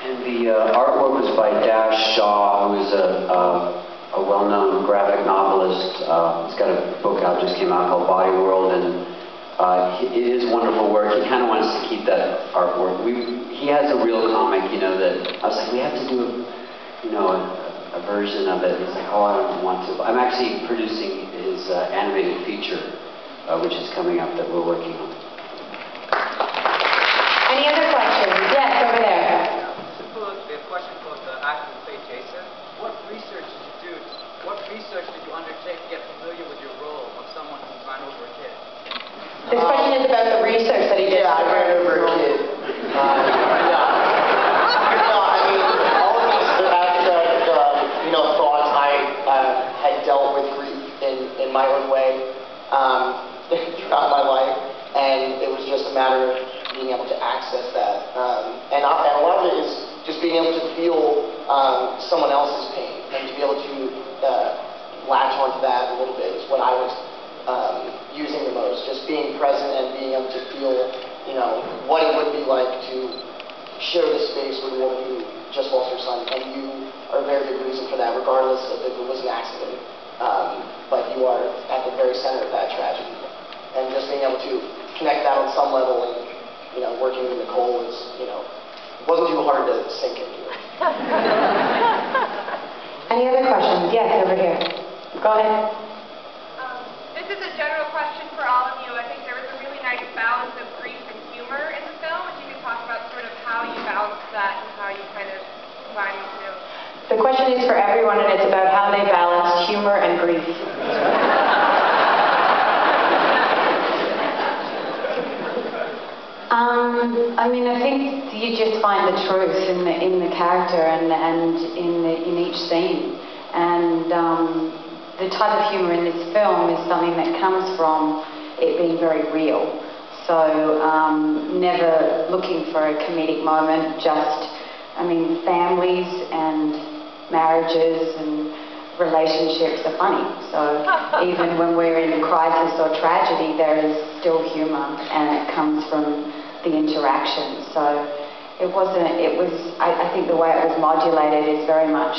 And the artwork was by Dash Shaw, who is a well-known graphic novelist. He's got a book out, just came out, called Body World, and it is wonderful work. He kind of wants to keep that artwork. He has a real comic, you know, that I was like, we have to do, a version of it. He's like, oh, I don't want to. I'm actually producing his animated feature, which is coming up, that we're working on. Any other questions? Yes, over there. A question for the actor who played Jason. What research did you do? What research did you undertake to get familiar with your role of someone who ran over a kid? This question is about the research that he did. Yeah, I ran over a kid. No, I mean, all of these abstract, thoughts. I had dealt with grief in my own way throughout my life, and it was just a matter of being able to access that. And a lot of it is just being able to feel someone else's pain, and to be able to latch onto that a little bit is what I was using the most. Just being present and being able to feel, what it would be like to share the space with a woman who just lost her son, and you are a very big reason for that, regardless of if it was an accident. But you are at the very center of that tragedy, and just being able to connect that on some level, and working with Nicole was, wasn't too hard to sink into it. Any other questions? Yes, over here. Go ahead. This is a general question for all of you. I think there was a really nice balance of grief and humor in the film. If you could talk about sort of how you balance that and how you kind of combine the two. The question is for everyone, and it's about how they balance humor and grief. I think you just find the truth in the character and in each scene, and the type of humor in this film is something that comes from it being very real. So never looking for a comedic moment. Just, families and marriages and relationships are funny. So even when we're in crisis or tragedy, there is still humor, and it comes from the interaction. So I think the way it was modulated is very much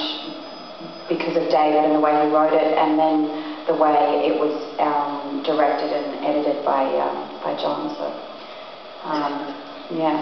because of David and the way he wrote it, and then the way it was directed and edited by John. So, yeah.